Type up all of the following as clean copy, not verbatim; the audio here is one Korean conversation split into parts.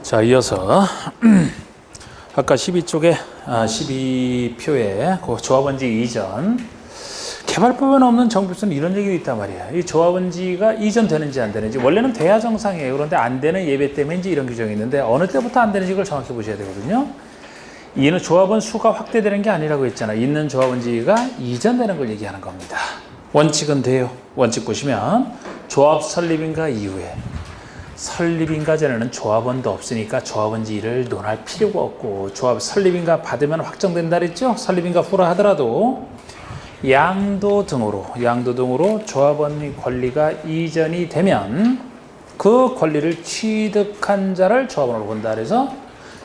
자, 이어서 아까 12쪽에 12표에 그 조합원지 이전 개발법에는 없는 정비법은 이런 얘기가 있단 말이야. 이 조합원지가 이전되는지 안 되는지 원래는 돼야 정상이에요. 그런데 안 되는 예외 때문에 이제 이런 규정이 있는데 어느 때부터 안 되는지 를 정확히 보셔야 되거든요. 이는 조합원 수가 확대되는 게 아니라고 했잖아. 있는 조합원지가 이전되는 걸 얘기하는 겁니다. 원칙은 돼요. 원칙 보시면 조합 설립인가 이후에 설립인가 전에는 조합원도 없으니까 조합원지를 논할 필요가 없고 조합 설립인가 받으면 확정된다 그랬죠. 설립인가 후라 하더라도 양도 등으로 조합원 권리가 이전이 되면 그 권리를 취득한 자를 조합원으로 본다. 그래서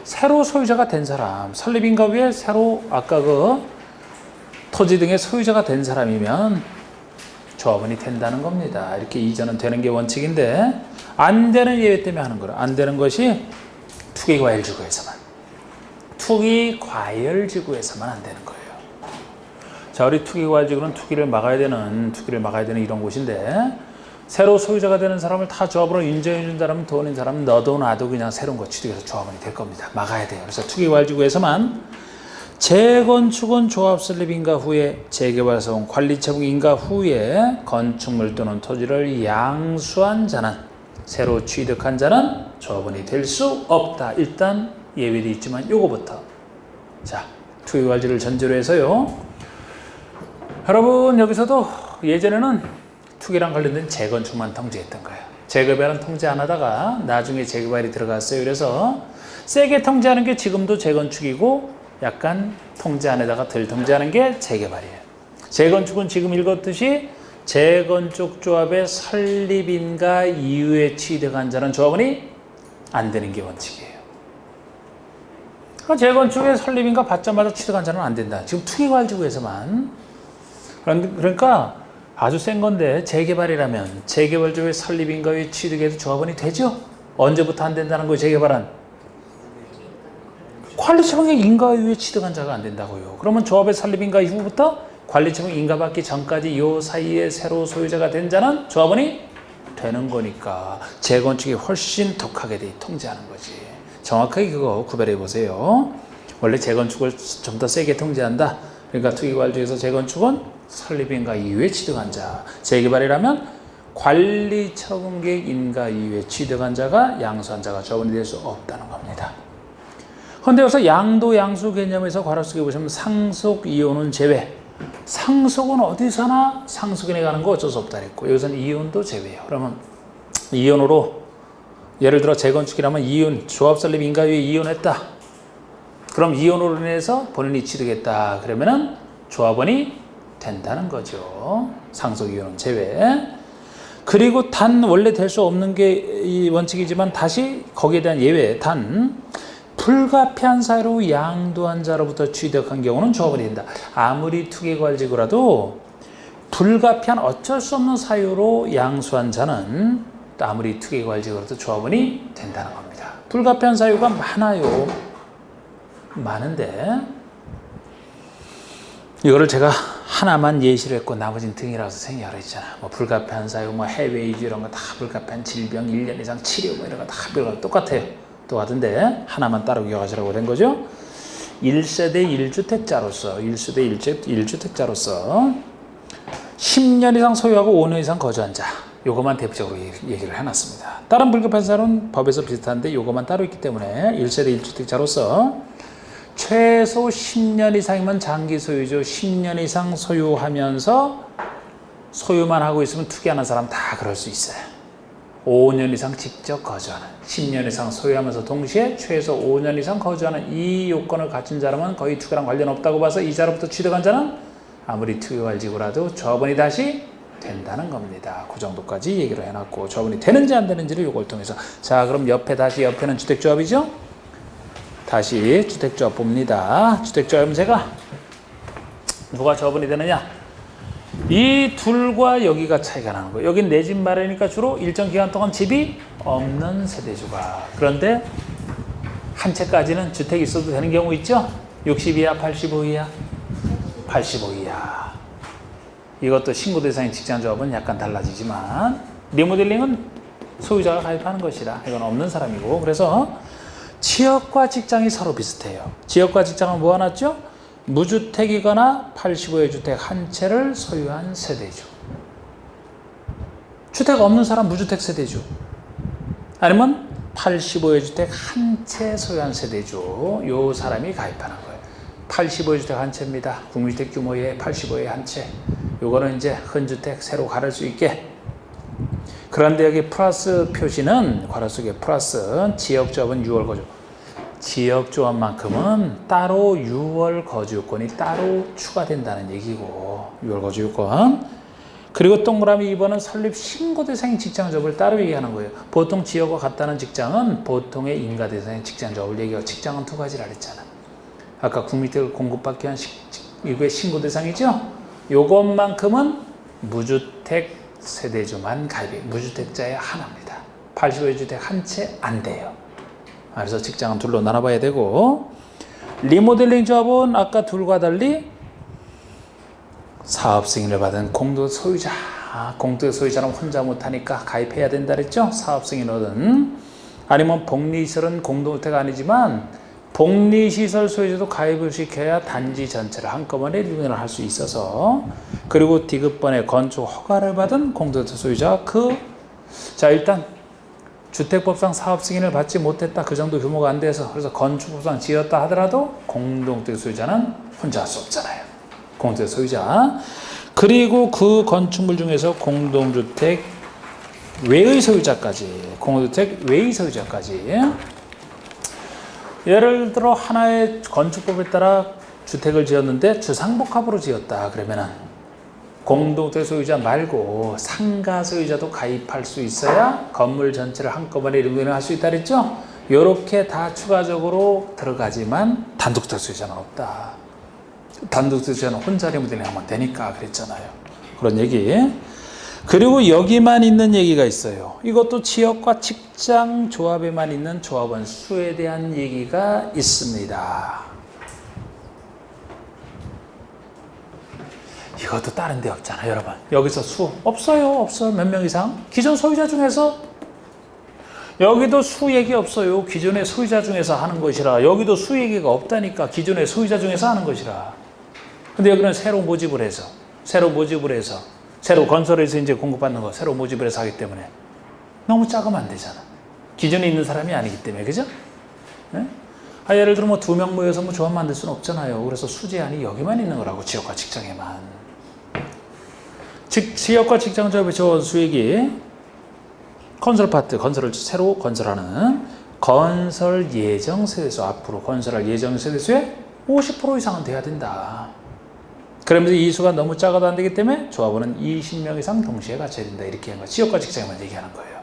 새로 소유자가 된 사람, 설립인가 후에 새로 아까 그 토지 등의 소유자가 된 사람이면 조합원이 된다는 겁니다. 이렇게 이전은 되는 게 원칙인데 안 되는 예외 때문에 하는 거라. 안 되는 것이 투기과열지구에서만. 투기과열지구에서만 안 되는 거예요. 자, 우리 투기과열지구는 투기를 막아야 되는 이런 곳인데 새로 소유자가 되는 사람을 다 조합으로 인정해 준다면 돈인 사람은 너도 나도 그냥 새로운 거 취득해서 조합원이 될 겁니다. 막아야 돼요. 그래서 투기과열지구에서만 재건축은 조합 설립인가 후에 재개발사원 관리처분인가 후에 건축물 또는 토지를 양수한 자는 새로 취득한 자는 조합원이 될 수 없다. 일단 예외도 있지만 요거부터 자 투기과열지를 전제로 해서요. 여러분 여기서도 예전에는 투기랑 관련된 재건축만 통제했던 거예요. 재개발은 통제 안 하다가 나중에 재개발이 들어갔어요. 그래서 세게 통제하는 게 지금도 재건축이고 약간 통제 안에다가 덜 통제하는 게 재개발이에요. 재건축은 지금 읽었듯이 재건축 조합의 설립인가 이후에 취득한 자는 조합원이 안 되는 게 원칙이에요. 그러니까 재건축의 설립인가 받자마자 취득한 자는 안 된다. 지금 투기과열지구에서만. 그러니까 아주 센 건데 재개발이라면 재개발 조합의 설립인가 후에 취득해도 조합원이 되죠? 언제부터 안 된다는 거예요, 재개발은? 관리처분 인가 이후에 취득한 자가 안 된다고요. 그러면 조합의 설립인가 이후부터 관리처분 인가받기 전까지 이 사이에 새로 소유자가 된 자는 조합원이 되는 거니까 재건축이 훨씬 독하게 통제하는 거지. 정확하게 그거 구별해 보세요. 원래 재건축을 좀 더 세게 통제한다. 그러니까 투기과열지에서 재건축은 설립인가 이후에 취득한 자. 재개발이라면 관리처분계획 인가 이후에 취득한 자가 양수한 자가 조합원이 될 수 없다는 겁니다. 그런데 여기서 양도 양수 개념에서 괄호 속에 보시면 상속 이혼은 제외. 상속은 어디서나 상속인에 가는 거 어쩔 수 없다 그랬고 여기서는 이혼도 제외예요. 그러면 이혼으로 예를 들어 재건축이라면 이혼, 조합 설립 인가 후에 이혼했다. 그럼 이혼으로 인해서 본인이 취득했다. 그러면은 조합원이 된다는 거죠. 상속 이혼은 제외. 그리고 단 원래 될 수 없는 게 이 원칙이지만 다시 거기에 대한 예외 단 불가피한 사유로 양도한 자로부터 취득한 경우는 조합원이 된다. 아무리 투기과열지구라도 불가피한 어쩔 수 없는 사유로 양수한 자는 또 아무리 투기과열지구라도 조합원이 된다는 겁니다. 불가피한 사유가 많아요. 많은데 이거를 제가 하나만 예시를 했고 나머지는 등이라서 생략을 했잖아. 뭐 불가피한 사유, 뭐 해외 이주 이런 거 다 불가피한 질병, 1년 이상 치료 뭐 이런 거 다 똑같아요. 똑같은데 하나만 따로 기억하시라고 된 거죠. 1세대 1주택자로서 10년 이상 소유하고 5년 이상 거주한 자. 요것만 대표적으로 얘기를 해놨습니다. 다른 불가피한 사유는 법에서 비슷한데 요것만 따로 있기 때문에 1세대 1주택자로서 최소 10년 이상이면 장기 소유죠. 10년 이상 소유하면서 소유만 하고 있으면 투기하는 사람 다 그럴 수 있어요. 5년 이상 직접 거주하는 10년 이상 소유하면서 동시에 최소 5년 이상 거주하는 이 요건을 갖춘 자라면 거의 투기랑 관련 없다고 봐서 이 자로부터 취득한 자는 아무리 투기과열지구라도 조합원이 다시 된다는 겁니다. 그 정도까지 얘기를 해놨고 조합원이 되는지 안 되는지를 요걸 통해서 자 그럼 옆에는 주택조합이죠. 다시 주택조합 봅니다. 주택조합은 제가 누가 조합원이 되느냐 이 둘과 여기가 차이가 나는 거예요. 여긴 내 집 마련이니까 주로 일정 기간 동안 집이 없는 세대주가. 그런데 한 채까지는 주택이 있어도 되는 경우 있죠? 60이야, 85이야? 85이야. 이것도 신고 대상인 직장조합은 약간 달라지지만 리모델링은 소유자가 가입하는 것이라 이건 없는 사람이고 그래서 지역과 직장이 서로 비슷해요. 지역과 직장은 뭐 하나죠? 무주택이거나 85의 주택 한 채를 소유한 세대죠. 주택 없는 사람 무주택 세대죠. 아니면 85의 주택 한 채 소유한 세대죠. 요 사람이 가입하는 거예요. 85의 주택 한 채입니다. 국민주택 규모의 85의 한 채. 요거는 이제 흔주택 새로 가를 수 있게. 그런데 여기 플러스 표시는 괄호 속에 플러스 지역조합은 6월 거주. 지역조합만큼은 따로 6월 거주요건이 따로 추가된다는 얘기고 6월 거주요건. 그리고 동그라미 2번은 설립 신고 대상인 직장조합을 따로 얘기하는 거예요. 보통 지역과 같다는 직장은 보통의 인가 대상인 직장조합을 얘기하고 직장은 두 가지라 그랬잖아. 아까 국민주택을 공급받기 위한 이게 신고 대상이죠. 요것만큼은 무주택 세대주만 가입해. 무주택자의 하나입니다. 85의 주택 한 채 안 돼요. 그래서 직장은 둘로 나눠봐야 되고, 리모델링 조합은 아까 둘과 달리 사업 승인을 받은 공동 소유자. 공동 소유자는 혼자 못하니까 가입해야 된다 그랬죠. 사업 승인 얻은. 아니면 복리시설은 공동주택 아니지만 복리시설 소유자도 가입을 시켜야 단지 전체를 한꺼번에 리모델링을 할 수 있어서. 그리고 디귿번에 건축 허가를 받은 공동주택 소유자. 자, 일단 주택법상 사업 승인을 받지 못했다. 그 정도 규모가 안 돼서. 그래서 건축법상 지었다 하더라도 공동주택 소유자는 혼자 할 수 없잖아요. 공동주택 소유자. 그리고 그 건축물 중에서 공동주택 외의 소유자까지. 공동주택 외의 소유자까지. 예를 들어 하나의 건축법에 따라 주택을 지었는데 주상복합으로 지었다. 그러면은 공동주택 소유자 말고 상가 소유자도 가입할 수 있어야 건물 전체를 한꺼번에 리모델링 할 수 있다 그랬죠? 이렇게 다 추가적으로 들어가지만 단독주택 소유자는 없다. 단독주택 소유자는 혼자 리모델링 하면 되니까 그랬잖아요. 그런 얘기. 그리고 여기만 있는 얘기가 있어요. 이것도 지역과 직장 조합에만 있는 조합원 수에 대한 얘기가 있습니다. 이것도 다른 데 없잖아요, 여러분. 여기서 수 없어요. 몇 명 이상? 기존 소유자 중에서 여기도 수 얘기 없어요. 기존의 소유자 중에서 하는 것이라. 여기도 수 얘기가 없다니까. 기존의 소유자 중에서 하는 것이라. 근데 여기는 새로 모집을 해서 새로 건설해서 이제 공급받는 거 새로 모집을 해서 하기 때문에 너무 작으면 안 되잖아. 기존에 있는 사람이 아니기 때문에. 그죠? 네? 예를 들어 뭐 2명 모여서 뭐 조합 만들 수는 없잖아요. 그래서 수 제한이 여기만 있는 거라고. 지역과 직장에만. 지역과 직장 조합의 조합원 수익이 건설 파트, 건설을 새로 건설하는 건설 예정 세대수, 앞으로 건설할 예정 세대수의 50% 이상은 돼야 된다. 그러면서 이 수가 너무 작아도 안 되기 때문에 조합원은 20명 이상 동시에 갖춰야 된다. 이렇게 한 거. 지역과 직장에만 얘기하는 거예요.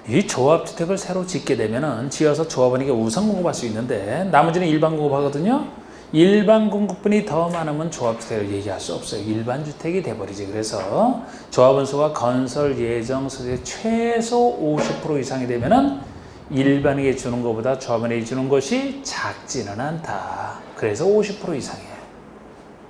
이 조합주택을 새로 짓게 되면은 지어서 조합원에게 우선 공급할 수 있는데 나머지는 일반 공급하거든요. 일반 공급분이 더 많으면 조합주택을 얘기할 수 없어요. 일반 주택이 돼버리지. 그래서 조합원 수가 건설 예정 세대 최소 50% 이상이 되면은 일반에게 주는 것보다 조합원에게 주는 것이 작지는 않다. 그래서 50% 이상이에요.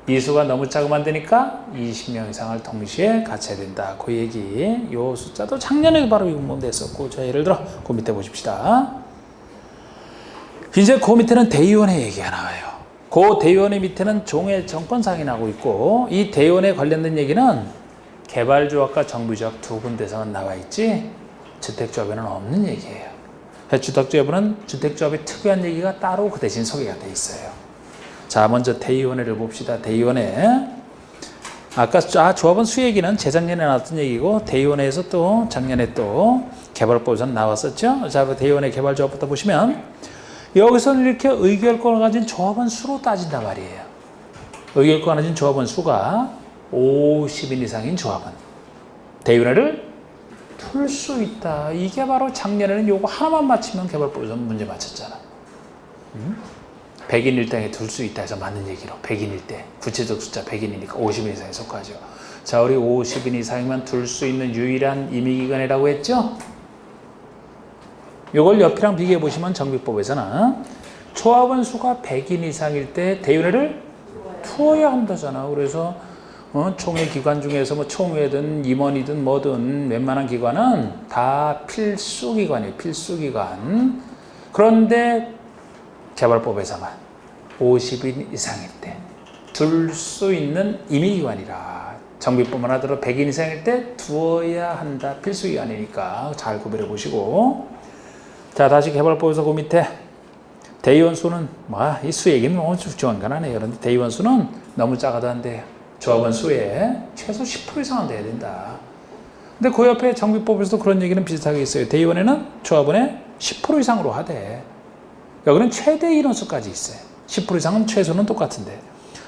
이 수가 너무 작으면 안 되니까 20명 이상을 동시에 갖춰야 된다. 그 얘기. 요 숫자도 작년에 바로 이거 뭔데 했었고. 자, 예를 들어 그 밑에 보십시다. 이제 그 밑에는 대의원의 얘기가 나와요. 그 대의원의 밑에는 종의 정권상이 나오고 있고, 이 대의원에 관련된 얘기는 개발조합과 정비조합 두 군데서는 나와 있지 주택조합에는 없는 얘기예요. 주택조합은 주택조합의 특유한 얘기가 따로 그 대신 소개가 돼 있어요. 자, 먼저 대의원회를 봅시다. 대의원회. 아까 조합원 수 얘기는 재작년에 나왔던 얘기고, 대의원회에서 또 작년에 또 개발법에서 나왔었죠. 자, 대의원회 개발조합부터 보시면 여기서는 이렇게 의결권을 가진 조합원 수로 따진단 말이에요. 의결권을 가진 조합원 수가 50인 이상인 조합원. 대의원회를 풀 수 있다. 이게 바로 작년에는 요거 하나만 맞히면 개발법에서 문제 맞췄잖아. 100인 1당에 둘 수 있다 해서 맞는 얘기로. 100인 1대. 구체적 숫자 100인이니까 50인 이상에 속하죠. 자, 우리 50인 이상이면 둘 수 있는 유일한 임의기관이라고 했죠? 요걸 옆이랑 비교해 보시면 정비법에서는 조합원 수가 100인 이상일 때 대의원회를 두어야 한다잖아. 그래서 총회 기관 중에서 뭐 총회든 임원이든 뭐든 웬만한 기관은 다 필수 기관이에요. 필수 기관. 그런데 개발법에서만 50인 이상일 때 둘 수 있는 임의기관이라 정비법만 하더라도 100인 이상일 때 두어야 한다. 필수 기관이니까 잘 구별해 보시고. 자, 다시 개발법에서 그 밑에 대의원 수는 이 수 얘기는 너무 중요한 건 아니에요. 그런데 대의원 수는 너무 작아도 안 돼요. 조합원 수에 최소 10% 이상은 돼야 된다. 근데 그 옆에 정비법에서도 그런 얘기는 비슷하게 있어요. 대의원에는 조합원의 10% 이상으로 하되 여기는 최대 인원수까지 있어요. 10% 이상은 최소는 똑같은데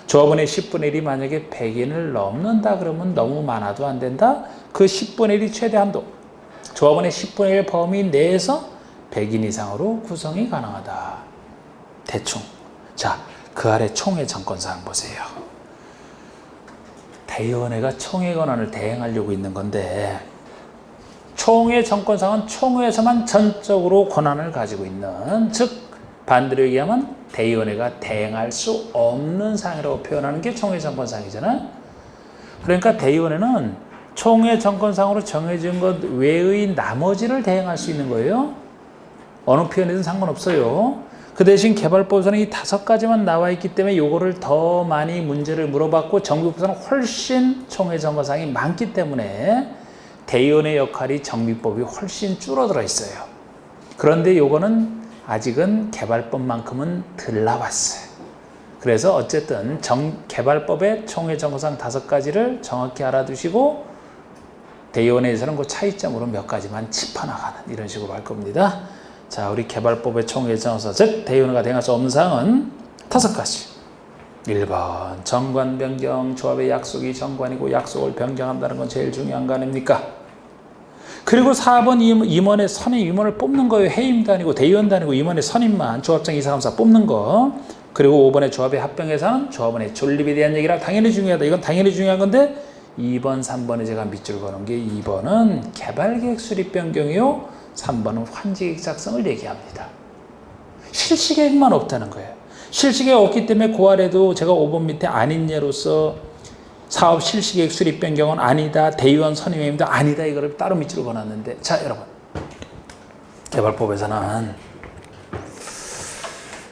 조합원의 10분의 1이 만약에 100인을 넘는다 그러면 너무 많아도 안 된다. 그 10분의 1이 최대 한도. 조합원의 10분의 1 범위 내에서 100인 이상으로 구성이 가능하다. 대충. 자, 그 아래 총회 정권사항 보세요. 대의원회가 총회 권한을 대행하려고 있는 건데 총회 정권상은 총회에서만 전적으로 권한을 가지고 있는, 즉 반대로 얘기하면 대의원회가 대행할 수 없는 사항이라고 표현하는 게 총회 정권상이잖아요. 그러니까 대의원회는 총회 정권상으로 정해진 것 외의 나머지를 대행할 수 있는 거예요. 어느 표현이든 상관없어요. 그 대신 개발법에서는 이 5가지만 나와 있기 때문에 요거를 더 많이 문제를 물어봤고 정비법에서는 훨씬 총회 정권상이 많기 때문에 대의원의 역할이 정비법이 훨씬 줄어들어 있어요. 그런데 요거는 아직은 개발법만큼은 덜 나왔어요. 그래서 어쨌든 개발법의 총회 정권상 5가지를 정확히 알아두시고 대의원회에서는 그 차이점으로 몇 가지만 짚어나가는 이런 식으로 할 겁니다. 자, 우리 개발법의 총회 정서, 즉 대의원회가 대행할 수 없는 사항은 5가지. 1번 정관 변경, 조합의 약속이 정관이고 약속을 변경한다는 건 제일 중요한 거 아닙니까? 그리고 4번 임원의 선임, 임원을 뽑는 거예요. 해임도 아니고 대의원도 아니고 임원의 선임만, 조합장 이사감사 뽑는 거. 그리고 5번의 조합의 합병에서는 조합원의 존립에 대한 얘기라 당연히 중요하다. 이건 당연히 중요한 건데 2번, 3번에 제가 밑줄 거는 게 2번은 개발계획 수립 변경이요. 3번은 환지계획 작성을 얘기합니다. 실시계획만 없다는 거예요. 실시계획 없기 때문에 그 아래도 제가 5번 밑에 아닌 예로서 사업 실시계획 수립 변경은 아니다. 대의원 선임입니다. 아니다. 이거를 따로 밑줄 그어놨는데, 자 여러분, 개발법에서는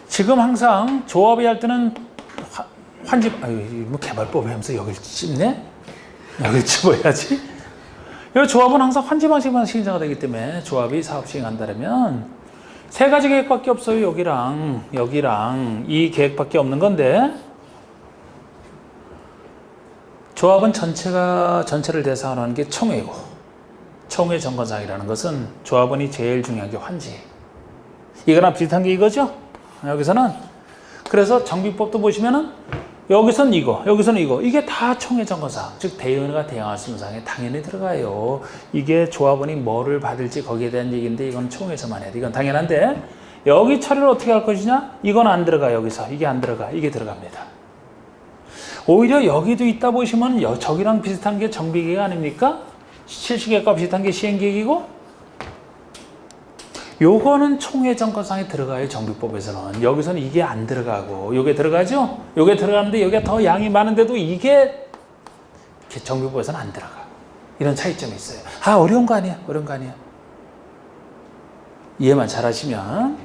지금 항상 조합이 할 때는 뭐 개발법에 하면서 여길 찝네? 여길 찝어야지. 이 조합은 항상 환지 방식만 시행자가 되기 때문에 조합이 사업 시행한다면 3가지 계획밖에 없어요. 여기랑 이 계획밖에 없는 건데 조합은 전체를 대상으로 하는 게 총회고, 총회 정권상이라는 것은 조합원이 제일 중요한 게 환지. 이거랑 비슷한 게 이거죠. 여기서는 그래서 정비법도 보시면은 여기서는 이거, 여기서는 이거, 이게 다 총회 정권상, 즉 대의원회가 대행할 수 있는 사항에 당연히 들어가요. 이게 조합원이 뭐를 받을지 거기에 대한 얘기인데 이건 총회에서만 해야 돼. 이건 당연한데 여기 처리를 어떻게 할 것이냐? 이건 안 들어가. 여기서 이게 안 들어가. 이게 들어갑니다. 오히려 여기도 있다 보시면 저기랑 비슷한 게 정비계획 아닙니까? 실시계획과 비슷한 게 시행계획이고, 요거는 총회 정권상에 들어가요. 정비법에서는. 여기서는 이게 안 들어가고 요게 들어가죠? 요게 들어가는데 여기가 더 양이 많은데도 이게 정비법에서는 안 들어가. 이런 차이점이 있어요. 어려운 거 아니야. 이해만 잘 하시면,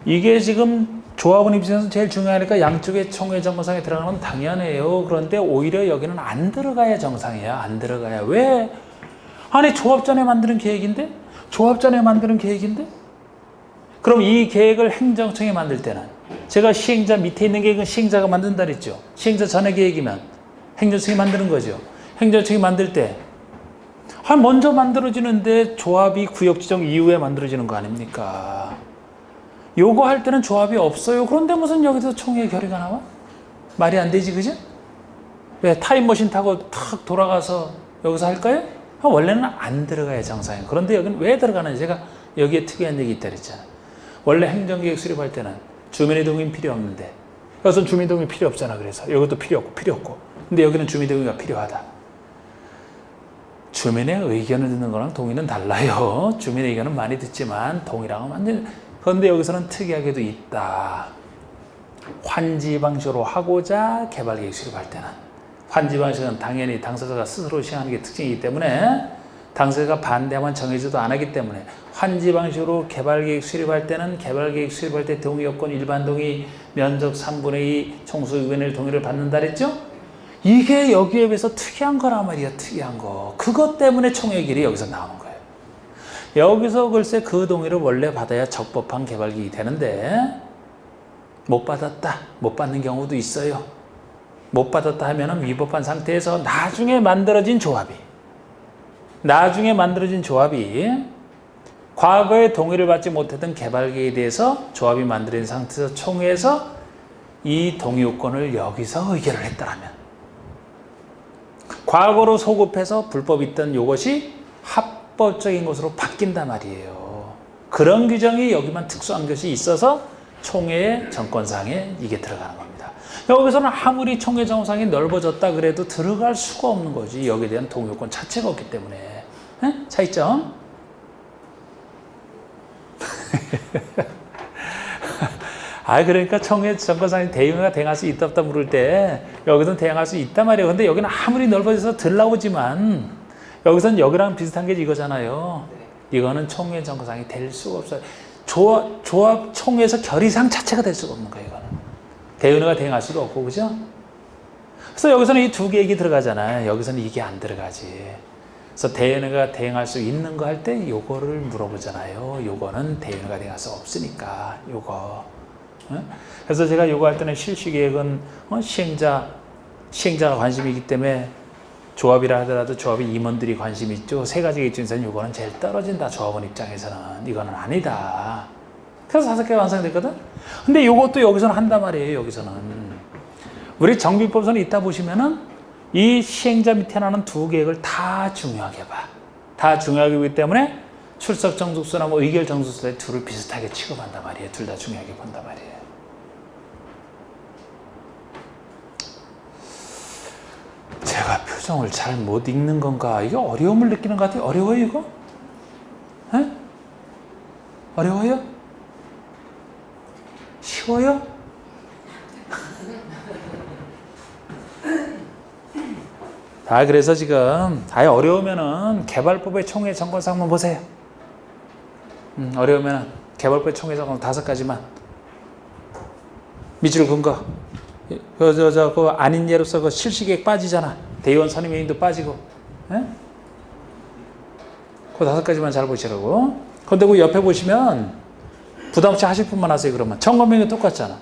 이게 지금 조합원 입장에서 제일 중요하니까 양쪽에 총회 정권상에 들어가는 건 당연해요. 그런데 오히려 여기는 안 들어가야 정상이야. 안 들어가야. 왜? 아니 조합전에 만드는 계획인데? 그럼 이 계획을 행정청이 만들 때는, 제가 시행자 밑에 있는 계획은 시행자가 만든다 그랬죠. 시행자 전에 계획이면 행정청이 만드는 거죠. 행정청이 만들 때 먼저 만들어지는데 조합이 구역 지정 이후에 만들어지는 거 아닙니까? 요거 할 때는 조합이 없어요. 그런데 무슨 여기서 총회 결의가 나와? 말이 안 되지, 그죠? 왜 타임머신 타고 탁 돌아가서 여기서 할까요? 원래는 안 들어가야 정상이에요. 그런데 여기는 왜 들어가는지 제가 여기에 특이한 얘기 있다 그랬잖아요. 원래 행정계획 수립할 때는 주민의 동의 필요 없는데 여기서는 주민 동의 필요 없잖아. 그래서 이것도 필요 없고. 근데 여기는 주민 동의가 필요하다. 주민의 의견을 듣는 거랑 동의는 달라요. 주민의 의견은 많이 듣지만 동의랑은 완전히. 그런데 여기서는 특이하게도 있다. 환지 방식으로 하고자 개발계획 수립할 때는 환지방식은 당연히 당사자가 스스로 시행하는 게 특징이기 때문에 당사자가 반대하면 정해지도 안 하기 때문에 환지방식으로 개발계획 수립할 때는 개발계획 수립할 때 동의 요건 일반 동의 면적 3분의 2 총수 의견의 동의를 받는다 그랬죠? 이게 여기에 비해서 특이한 거란 말이야. 특이한 거. 그것 때문에 총회 길이 여기서 나오는 거예요. 여기서 글쎄 그 동의를 원래 받아야 적법한 개발계획이 되는데 못 받았다. 못 받는 경우도 있어요. 못 받았다 하면은 위법한 상태에서 나중에 만들어진 조합이 과거에 동의를 받지 못했던 개발계획에 대해서 조합이 만들어진 상태에서 총회에서 이 동의 요건을 여기서 의결을 했더라면 과거로 소급해서 불법 있던 이것이 합법적인 것으로 바뀐단 말이에요. 그런 규정이 여기만 특수한 것이 있어서 총회의 정권상에 이게 들어가는 겁니다. 여기서는 아무리 총회 정권상이 넓어졌다 그래도 들어갈 수가 없는 거지. 여기에 대한 동의 요건 자체가 없기 때문에. 차이점. 그러니까 총회 정권상이 대응가 대응할 수 있다 없다 물을 때 여기서는 대응할 수 있단 말이에요. 근데 여기는 아무리 넓어져서 덜 나오지만 여기서는 여기랑 비슷한 게 이거잖아요. 이거는 총회 정권상이 될 수가 없어요. 조합 총회에서 결의사항 자체가 될 수가 없는 거예요. 이거는 대의원회가 대응할 수도 없고, 그죠? 그래서 여기서는 이 두 개 얘기 들어가잖아요. 여기서는 이게 안 들어가지. 그래서 대의원회가 대응할 수 있는 거 할 때 요거를 물어보잖아요. 요거는 대의원회가 대응할 수 없으니까 요거. 그래서 제가 요거 할 때는 실시계획은 시행자가 관심이 있기 때문에 조합이라 하더라도 조합의 임원들이 관심이 있죠. 세 가지 입장에서는 요거는 제일 떨어진다. 조합원 입장에서는. 이거는 아니다. 그래서 5개 완성됐거든? 근데 요것도 여기서는 한단 말이에요. 여기서는. 우리 정비법서는 이따 보시면은 이 시행자 밑에 나는 두 계획을 다 중요하게 봐. 다 중요하게 보기 때문에 출석 정숙수나 뭐 의결 정숙수에 둘을 비슷하게 취급한단 말이에요. 둘 다 중요하게 본단 말이에요. 제가 표정을 잘 못 읽는 건가? 이게 어려움을 느끼는 것 같아요. 어려워요, 이거? 에? 어려워요? 쉬워요? 그래서 지금 어려우면은 개발법의 총회 정권상만 보세요. 어려우면은 개발법의 총회 정권 5가지만. 밑줄 근거. 그 아닌 예로서 그 실시계획 빠지잖아. 대의원 선임위원도 빠지고. 예? 그 5가지만 잘 보시라고. 근데 그 옆에 보시면 부담 없이 하실 분만 하세요. 그러면 점검명이 똑같잖아.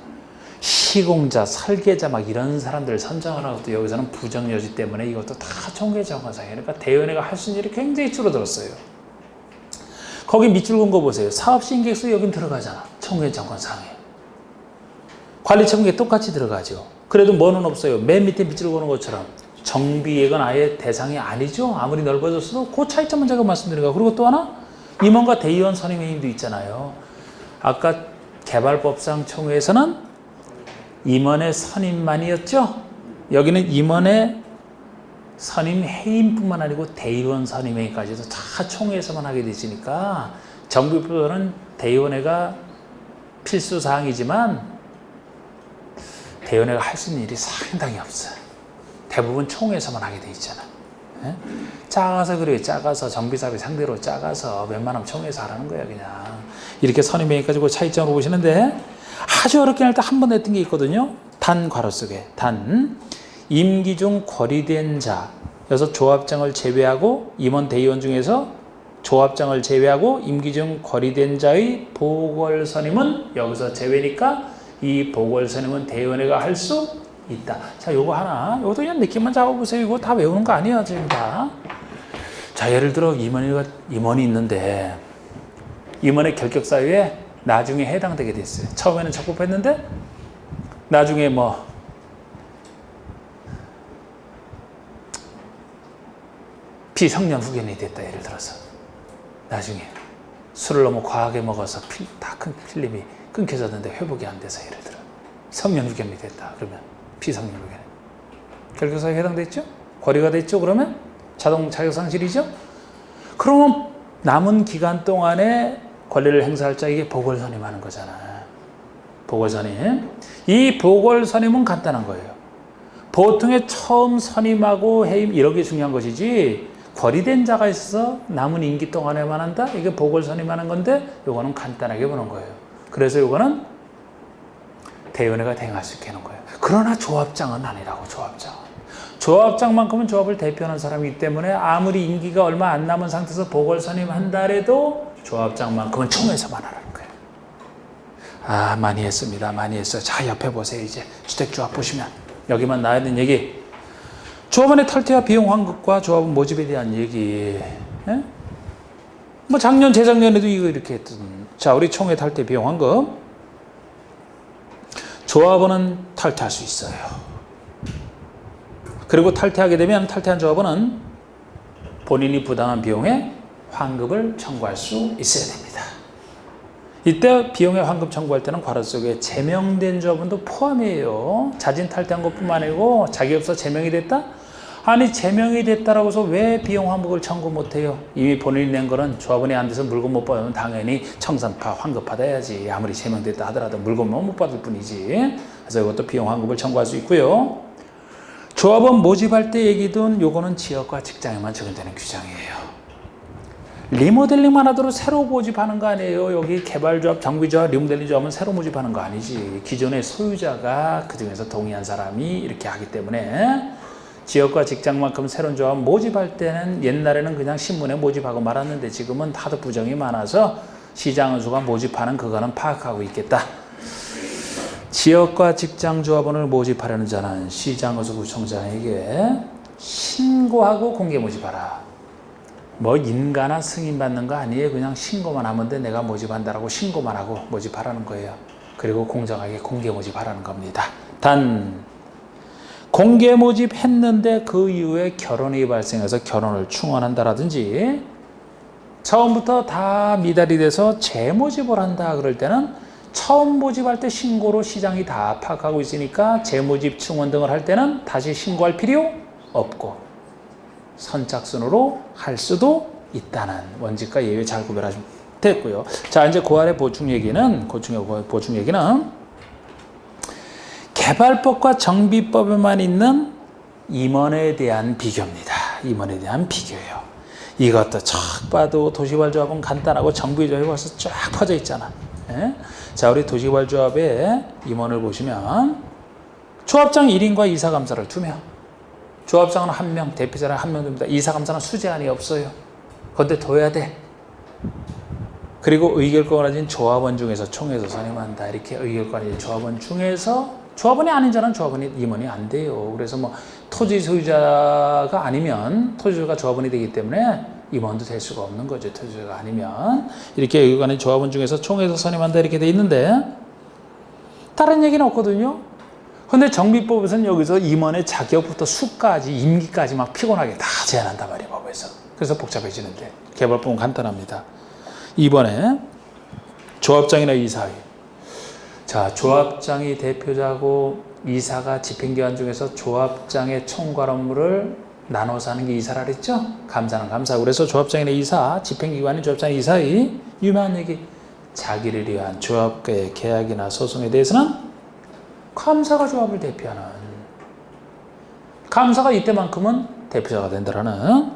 시공자, 설계자 막 이런 사람들을 선정을 하고 또 여기서는 부정여지 때문에 이것도 다 총회 정권상이에요. 그러니까 대의원회가 할 수 있는 일이 굉장히 줄어들었어요. 거기 밑줄 근거 보세요. 사업시행계획서 여긴 들어가잖아. 총회 정권상에. 관리처분계 똑같이 들어가죠. 그래도 뭐는 없어요. 맨 밑에 밑줄 그는 것처럼 정비계획은 아예 대상이 아니죠. 아무리 넓어졌어도 그 차이점은 제가 말씀드린 거. 그리고 또 하나 임원과 대의원 선임회의도 있잖아요. 아까 개발법상 총회에서는 임원의 선임만이었죠. 여기는 임원의 선임해임뿐만 아니고 대의원 선임회의까지도 다 총회에서만 하게 되시니까 정비법은 대의원회가 필수사항이지만 대의원회가 할 수 있는 일이 상당히 없어요. 대부분 총회에서만 하게 돼 있잖아. 예? 작아서 그래요. 작아서 정비사업이 상대로 작아서 웬만하면 총회에서 하라는 거야. 그냥 이렇게 선임회의까지 그 차이점으로 보시는데 아주 어렵게 할 때 한 번 했던 게 있거든요. 단 괄호 속에 단 임기 중 거리된 자 여기서 조합장을 제외하고 임원 대의원 중에서 조합장을 제외하고 임기 중 거리된 자의 보궐선임은 여기서 제외니까 이 보궐선임은 대의원회가 할 수 있다. 자, 요거 하나. 요것도 그냥 느낌만 잡아보세요. 이거 다 외우는 거 아니야, 지금 다. 자, 예를 들어 임원이 있는데 임원의 결격사유에 나중에 해당되게 됐어요. 처음에는 적법했는데 나중에 뭐 비성년 후견이 됐다. 예를 들어서 나중에 술을 너무 과하게 먹어서 필름이 끊겨졌는데 회복이 안 돼서 예를 들어 성년 후견이 됐다. 그러면 비성년 후견 결격사유에 해당됐죠? 거리가 됐죠? 그러면 자동 자격상실이죠? 그러면 남은 기간 동안에 권리를 행사할 자에게 보궐선임하는 거잖아. 보궐선임. 이 보궐선임은 간단한 거예요. 보통의 처음 선임하고 해임 이런 게 중요한 것이지 거리된 자가 있어서 남은 임기 동안에만 한다? 이게 보궐 선임하는 건데 요거는 간단하게 보는 거예요. 그래서 요거는 대의원회가 대행할 수 있게 하는 거예요. 그러나 조합장은 아니라고. 조합장만큼은 조합을 대표하는 사람이기 때문에 아무리 임기가 얼마 안 남은 상태에서 보궐 선임한다 해도 조합장만큼은 총회에서만 하라는 거예요. 아, 많이 했습니다. 많이 했어요. 자, 옆에 보세요. 이제 주택조합 보시면 여기만 나와야 되는 얘기. 조합원의 탈퇴와 비용 환급과 조합원 모집에 대한 얘기. 예? 뭐 작년, 재작년에도 이거 이렇게 했던. 자, 우리 총회 탈퇴 비용 환급. 조합원은 탈퇴할 수 있어요. 그리고 탈퇴하게 되면 탈퇴한 조합원은 본인이 부담한 비용에 환급을 청구할 수 있어야 됩니다. 이때 비용의 환급 청구할 때는 괄호 속에 제명된 조합원도 포함이에요. 자진 탈퇴한 것뿐만 아니고 자기 없어 제명이 됐다? 아니 제명이 됐다라고 해서 왜 비용 환급을 청구 못해요? 이미 본인이 낸 거는 조합원이 안 돼서 물건 못 받으면 당연히 청산파 환급받아야지. 아무리 제명됐다 하더라도 물건만 못 받을 뿐이지. 그래서 이것도 비용 환급을 청구할 수 있고요. 조합원 모집할 때 얘기든 요거는 지역과 직장에만 적용되는 규정이에요. 리모델링만 하도록 새로 모집하는 거 아니에요. 여기 개발조합, 정비조합, 리모델링 조합은 새로 모집하는 거 아니지. 기존의 소유자가 그중에서 동의한 사람이 이렇게 하기 때문에 지역과 직장만큼 새로운 조합 모집할 때는 옛날에는 그냥 신문에 모집하고 말았는데 지금은 하도 부정이 많아서 시장은수가 모집하는 그거는 파악하고 있겠다. 지역과 직장 조합원을 모집하려는 자는 시장은수 구청장에게 신고하고 공개 모집하라. 뭐 인가나 승인받는 거 아니에요. 그냥 신고만 하면 돼. 내가 모집한다라고 신고만 하고 모집하라는 거예요. 그리고 공정하게 공개 모집하라는 겁니다. 단 공개 모집했는데 그 이후에 결혼이 발생해서 결혼을 충원한다라든지 처음부터 다 미달이 돼서 재모집을 한다 그럴 때는 처음 모집할 때 신고로 시장이 다 파악하고 있으니까 재모집 충원 등을 할 때는 다시 신고할 필요 없고 선착순으로 할 수도 있다는 원칙과 예외 잘 구별하시면 됐고요. 자, 이제 그 아래 보충 얘기는 개발법과 정비법에만 있는 임원에 대한 비교입니다. 임원에 대한 비교예요. 이것도 쫙 봐도 도시개발조합은 간단하고 정비조합이 벌써 쫙 퍼져 있잖아. 예? 자, 우리 도시개발조합의 임원을 보시면 조합장 1인과 이사감사를 2명. 조합장은 1명, 대표자는 1명 됩니다. 이사감사는 수제안이 없어요. 그런데 둬야 돼. 그리고 의결권을 가진 조합원 중에서 총회에서 선임한다. 이렇게 의결권을 가진 조합원 중에서 조합원이 아닌 자는 조합원이 임원이 안 돼요. 그래서 뭐 토지 소유자가 아니면 토지 소유가 조합원이 되기 때문에 임원도 될 수가 없는 거죠. 토지 소유가 아니면. 이렇게 의결권의 조합원 중에서 총회에서 선임한다. 이렇게 돼 있는데 다른 얘기는 없거든요. 근데 정비법에서는 여기서 임원의 자격부터 수까지 임기까지 막 피곤하게 다 제한한단 말이에요. 법에서. 그래서 복잡해지는데 개발법은 간단합니다. 이번에 조합장이나 이사회. 자, 조합장이 대표자고 이사가 집행기관 중에서 조합장의 총괄 업무를 나눠서 하는 게 이사라 그랬죠? 감사는 감사고. 그래서 조합장이나 이사, 집행기관인 조합장 이사의 유명한 얘기. 자기를 위한 조합과의 계약이나 소송에 대해서는 감사가 조합을 대표하는, 감사가 이때만큼은 대표자가 된다라는.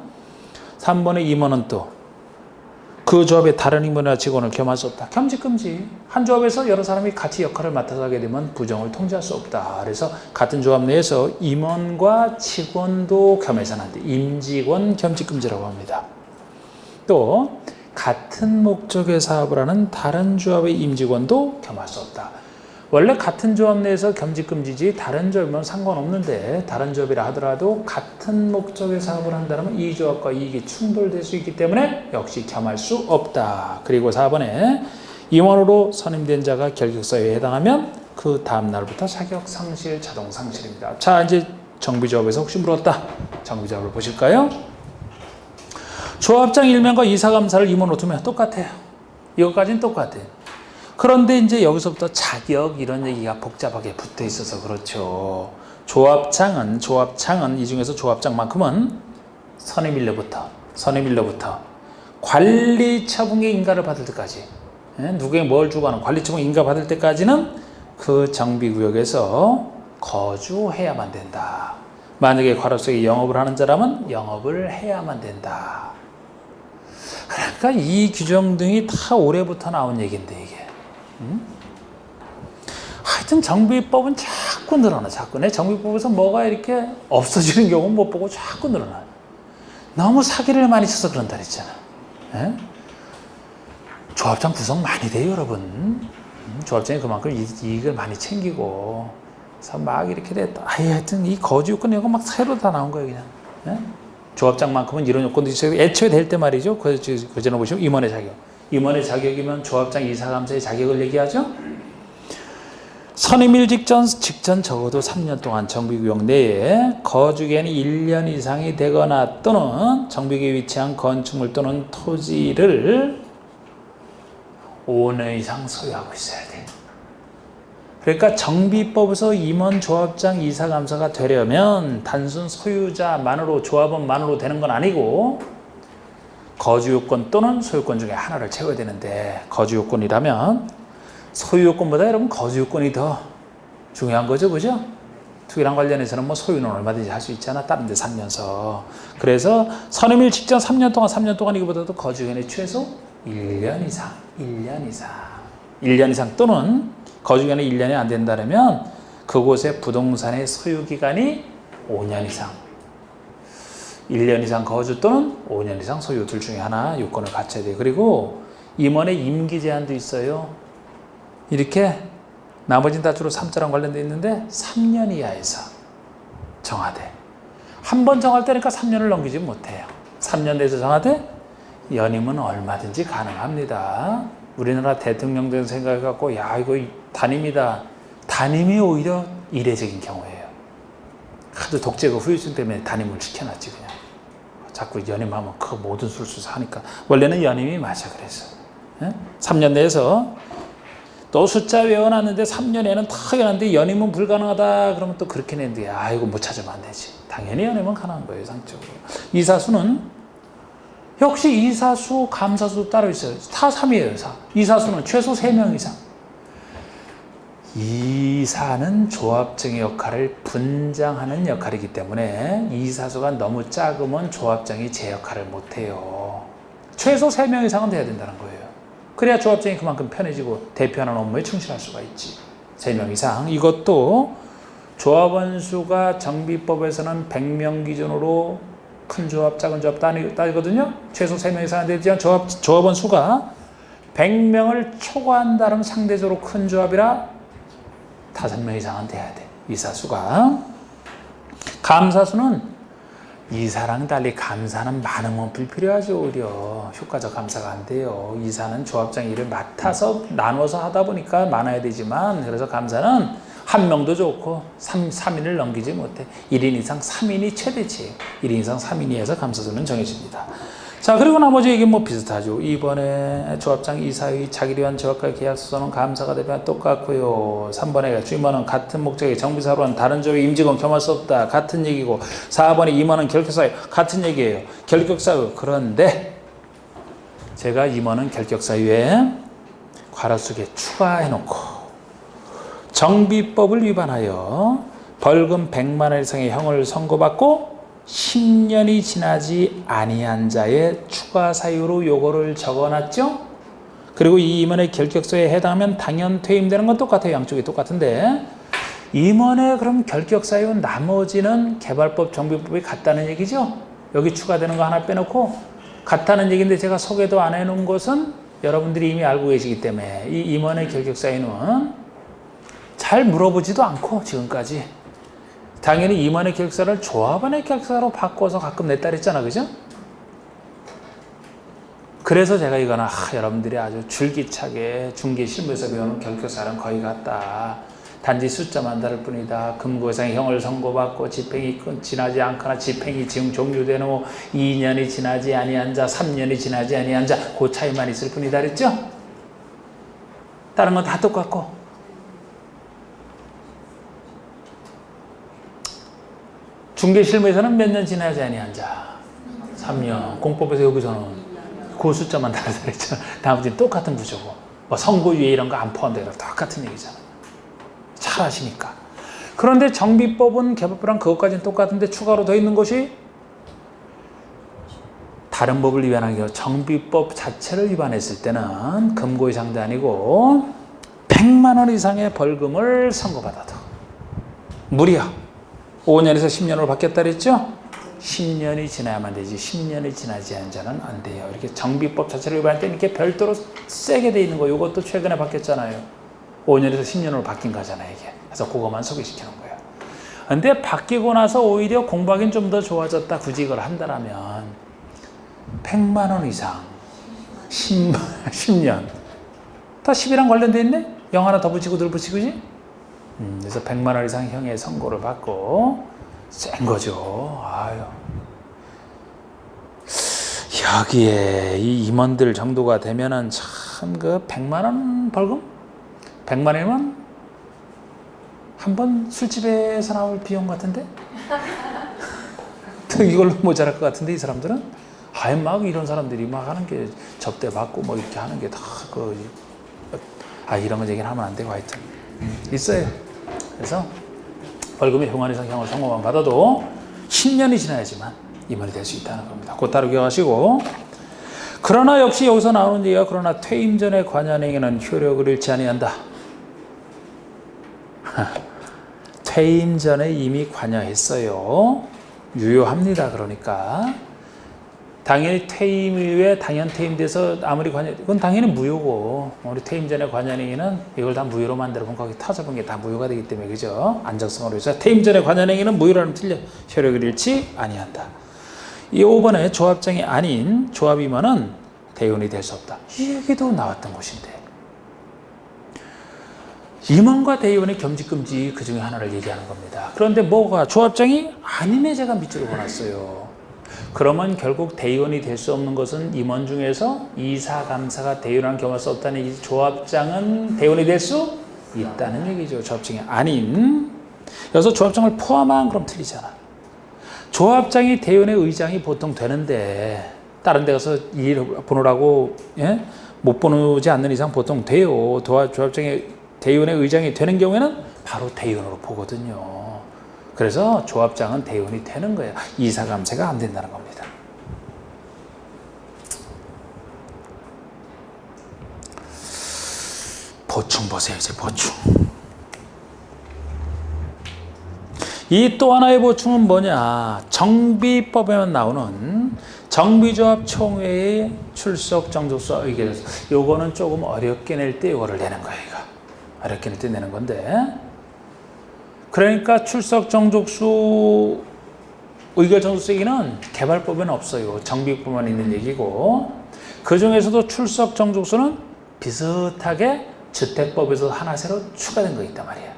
3번의 임원은 또 그 조합의 다른 임원이나 직원을 겸할 수 없다. 겸직금지. 한 조합에서 여러 사람이 같이 역할을 맡아서 하게 되면 부정을 통제할 수 없다. 그래서 같은 조합 내에서 임원과 직원도 겸해서는 안 돼. 임직원 겸직금지라고 합니다. 또 같은 목적의 사업을 하는 다른 조합의 임직원도 겸할 수 없다. 원래 같은 조합 내에서 겸직금지지 다른 조합이면 상관없는데 다른 조합이라 하더라도 같은 목적의 사업을 한다면 이 조합과 이익이 충돌될 수 있기 때문에 역시 겸할 수 없다. 그리고 4번에 임원으로 선임된 자가 결격사유에 해당하면 그 다음 날부터 자격 상실, 자동 상실입니다. 자, 이제 정비조합에서 혹시 물었다. 정비조합을 보실까요? 조합장 1명과 이사감사를 임원으로 두면 똑같아요. 이것까지는 똑같아요. 그런데 이제 여기서부터 자격 이런 얘기가 복잡하게 붙어 있어서 그렇죠. 조합장은 이 중에서 조합장만큼은 선임일로부터 관리처분의 인가를 받을 때까지, 누구에게 뭘 주고 하는 관리처분 인가 받을 때까지는 그 정비구역에서 거주해야만 된다. 만약에 괄호 속에 영업을 하는 자라면 영업을 해야만 된다. 그러니까 이 규정 등이 다 올해부터 나온 얘기인데 이게. 하여튼 정비법은 자꾸 늘어나. 자꾸 내 정비법에서 뭐가 이렇게 없어지는 경우는 못 보고 자꾸 늘어나요. 너무 사기를 많이 쳐서 그런다 그랬잖아. 예? 조합장 구성 많이 돼요, 여러분. 조합장이 그만큼 이익을 많이 챙기고, 그래서 막 이렇게 됐다. 하여튼 이 거주 요건 이거 막 새로 다 나온 거예요, 그냥. 예? 조합장만큼은 이런 요건도 있어요. 애초에 될 때 말이죠. 그 전에 보시면 임원의 자격. 임원의 자격이면 조합장 이사감사의 자격을 얘기하죠. 선임일 직전 적어도 3년 동안 정비구역 내에 거주기간이 1년 이상이 되거나 또는 정비구역에 위치한 건축물 또는 토지를 5년 이상 소유하고 있어야 돼. 그러니까 정비법에서 임원, 조합장, 이사감사가 되려면 단순 소유자만으로, 조합원만으로 되는 건 아니고 거주요건 또는 소유권 중에 하나를 채워야 되는데, 거주요건이라면 소유요건보다 여러분 거주요건이 더 중요한 거죠, 그죠? 투기랑 관련해서는 뭐 소유는 얼마든지 할 수 있잖아, 다른 데 살면서. 그래서 선임일 직전 3년 동안 이거보다도 거주기간이 최소 1년 이상 1년 이상 또는 거주기간이 1년이 안 된다면 그곳의 부동산의 소유기간이 5년 이상 1년 이상 거주 또는 5년 이상 소유 둘 중에 하나 요건을 갖춰야 돼요. 그리고 임원의 임기 제한도 있어요. 이렇게 나머지는 다 주로 3자랑 관련되어 있는데 3년 이하에서 정하되, 한 번 정할 때니까 3년을 넘기지 못해요. 3년 내에서 정하되 연임은 얼마든지 가능합니다. 우리나라 대통령들 생각해갖고 야 이거 단임이다. 단임이 오히려 이례적인 경우예요. 하도 독재가 후유증 때문에 단임을 시켜놨지 그냥. 자꾸 연임하면 그 모든 술수 하니까. 원래는 연임이 맞아 그래서. 3년 내에서 또 숫자 외워놨는데 3년에는 다 해놨는데 연임은 불가능하다 그러면 또 그렇게 냈는데 이거 못 찾으면 안 되지. 당연히 연임은 가능한 거예요, 상적으로. 이사수는 역시 이사수, 감사수도 따로 있어요. 다 3이에요, 4. 이사수는 최소 3명 이상. 이사는 조합장의 역할을 분장하는 역할이기 때문에 이사수가 너무 작으면 조합장이 제 역할을 못해요. 최소 3명 이상은 돼야 된다는 거예요. 그래야 조합장이 그만큼 편해지고 대표하는 업무에 충실할 수가 있지. 3명 이상. 이것도 조합원 수가 정비법에서는 100명 기준으로 큰 조합, 작은 조합 따지거든요. 최소 3명 이상 되지만 조합원 수가 100명을 초과한다면 상대적으로 큰 조합이라 5명 이상은 돼야 돼. 이사수가. 감사수는 이사랑 달리 감사는 많으면 불필요하죠. 오히려 효과적 감사가 안 돼요. 이사는 조합장 일을 맡아서 나눠서 하다 보니까 많아야 되지만, 그래서 감사는 한 명도 좋고 3인을 넘기지 못해. 1인 이상 3인이 최대치. 1인 이상 3인이 해서 감사수는 정해집니다. 자, 그리고 나머지 얘기 뭐 비슷하죠. 이번에 조합장 이사의 자기를 위한 조합과 계약서는 감사가 되면 똑같고요. 3번에 주임원은 같은 목적의 정비사로는 다른 조합의 임직원 겸할 수 없다. 같은 얘기고, 4번에 임원은 결격사유 같은 얘기예요. 결격사유. 그런데 제가 임원은 결격사유에 괄호 속에 추가해놓고 정비법을 위반하여 벌금 100만 원 이상의 형을 선고받고 10년이 지나지 아니한 자의 추가 사유로 요거를 적어놨죠. 그리고 이 임원의 결격서에 해당하면 당연 퇴임되는 건 똑같아요. 양쪽이 똑같은데, 임원의 그럼 결격사유 나머지는 개발법, 정비법이 같다는 얘기죠. 여기 추가되는 거 하나 빼놓고 같다는 얘기인데, 제가 소개도 안 해놓은 것은 여러분들이 이미 알고 계시기 때문에 이 임원의 결격사유는 잘 물어보지도 않고 지금까지 당연히 임원의 결격사를 조합원의 결격사로 바꿔서 가끔 냈다 그랬잖아, 그죠? 그래서 제가 이거는 여러분들이 아주 줄기차게 중개 실무에서 배우는 결격사는 거의 같다. 단지 숫자만 다를 뿐이다. 금고상의 형을 선고받고 집행이 지나지 않거나 집행이 지금 종료된 후 2년이 지나지 아니한 자, 3년이 지나지 아니한 자, 그 차이만 있을 뿐이다 그랬죠? 다른 건 다 똑같고. 중개실무에서는 몇 년 지나지 아니한 자, 3년. 공법에서 여기서는 그 숫자만 다르다 그랬잖아. 나머지는 똑같은 구조고, 뭐 선고유예 이런 거 안 포함되어 똑같은 얘기잖아. 잘 아시니까. 그런데 정비법은 개법부랑 그것까지는 똑같은데 추가로 더 있는 것이 다른 법을 위반한 경우 정비법 자체를 위반했을 때는 금고의 상대 아니고 100만 원 이상의 벌금을 선고받아도 무려 5년에서 10년으로 바뀌었다 그랬죠? 10년이 지나야만 되지 10년이 지나지 않은 자는 안 돼요. 이렇게 정비법 자체를 위반할 때 이렇게 별도로 세게 돼 있는 거 이것도 최근에 바뀌었잖아요. 5년에서 10년으로 바뀐 거잖아요 이게. 그래서 그것만 소개시키는 거예요. 근데 바뀌고 나서 오히려 공부하기는 좀 더 좋아졌다. 굳이 이걸 한다라면 100만 원 이상 10년 다 10이랑 관련돼 있네? 0 하나 더 붙이고 늘 붙이고지? 그래서 100만 원 이상 형의 선고를 받고 센 거죠. 아유. 여기에 이 임원들 정도가 되면은 참 그 100만 원 벌금? 100만 원이면 한 번 술집에서 나올 비용 같은데? 이걸로 모자랄 것 같은데 이 사람들은? 아예 막 이런 사람들이 막 하는 게 접대 받고 뭐 이렇게 하는 게 다 이런 건 얘기는 하면 안 되고 하여튼 있어요. 그래서 벌금의 형한 이상 형을 선고만 받아도 10년이 지나야지만 임원이 될 수 있다는 겁니다. 곧 따로 기억하시고. 그러나 역시 여기서 나오는 얘기가 그러나 퇴임 전의 관여행위는 효력을 잃지 아니한다. 퇴임 전에 이미 관여했어요. 유효합니다. 그러니까 당연히 퇴임 이후에 당연 퇴임돼서 아무리 관여, 그건 당연히 무효고, 우리 퇴임 전에 관여행위는 이걸 다 무효로 만들어본 거기 터져본 게 다 무효가 되기 때문에, 그죠? 안정성으로 해서 퇴임 전에 관여행위는 무효라는 틀려 효력을 잃지 아니한다. 이 5번에 조합장이 아닌 조합임원은 대의원이 될 수 없다. 이 얘기도 나왔던 것인데, 임원과 대의원의 겸직금지 그 중에 하나를 얘기하는 겁니다. 그런데 뭐가 조합장이 아니네 제가 밑줄을 그어놨어요. 그러면 결국 대의원이 될 수 없는 것은 임원 중에서 이사, 감사가 대의원한 경우가 수 없다는 이 조합장은 대의원이 될 수 있다는 얘기죠. 조합장이 아닌. 여기서 조합장을 포함한 그럼 틀리잖아. 조합장이 대의원의 의장이 보통 되는데 다른 데 가서 일 보느라고 못 보내지 않는 이상 보통 돼요. 조합장이 대의원의 의장이 되는 경우에는 바로 대의원으로 보거든요. 그래서 조합장은 대의원이 되는 거예요. 이사, 감사가 안 된다는 겁니다. 보충 보세요. 이제 보충. 이 또 하나의 보충은 뭐냐? 정비법에만 나오는 정비조합 총회의 출석 정족수 의결. 요거는 조금 어렵게 낼 때 요거를 내는 거예요. 이거. 어렵게 낼 때 내는 건데. 그러니까 출석 정족수 의결 정족수 얘기는 개발법에는 없어요. 정비법만 있는 얘기고, 그 중에서도 출석 정족수는 비슷하게 주택법에서 하나 새로 추가된 거 있단 말이에요.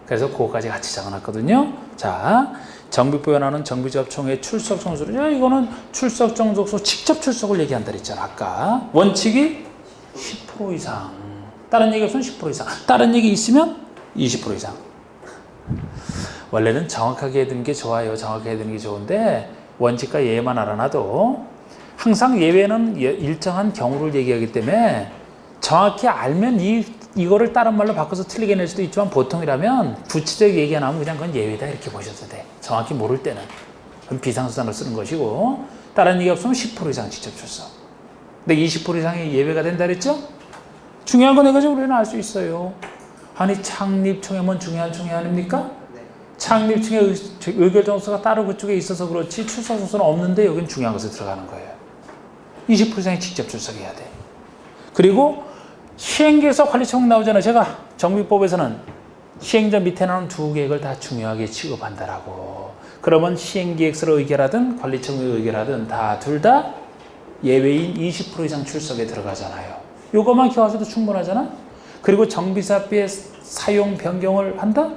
그래서 그거까지 같이 적어놨거든요. 자, 정비법에 나오는 정비조합총회 출석 정족수, 이거는 출석 정족수 직접 출석을 얘기한다 그랬잖아. 아까 원칙이 10% 이상, 다른 얘기 없으면 10% 이상, 다른 얘기 있으면 20% 이상. 원래는 정확하게 해두는 게 좋아요. 정확하게 해두는 게 좋은데 원칙과 예만 알아놔도 항상 예외는 일정한 경우를 얘기하기 때문에 정확히 알면 이거를 다른 말로 바꿔서 틀리게 낼 수도 있지만, 보통이라면 구체적 얘기가 나오면 그냥 그건 예외다 이렇게 보셔도 돼. 정확히 모를 때는 그럼 비상수단을 쓰는 것이고, 다른 얘기 없으면 10% 이상 직접 출석. 근데 20% 이상이 예외가 된다 그랬죠? 중요한 건 이거죠. 우리는 알 수 있어요. 아니 창립총회면 중요한 총회 아닙니까? 네. 창립총회 의결 정수가 따로 그쪽에 있어서 그렇지 출석 정수는 없는데 여기는 중요한 것에 들어가는 거예요. 20% 이상이 직접 출석해야 돼. 그리고 시행계획서 관리청문 나오잖아요. 제가 정비법에서는 시행자 밑에 나오는 두 계획을 다 중요하게 취급한다라고. 그러면 시행계획서를 의결하든 관리청을 의결하든 다 둘 다 예외인 20% 이상 출석에 들어가잖아요. 요것만 기억하셔도 충분하잖아. 그리고 정비사비의 사용 변경을 한다?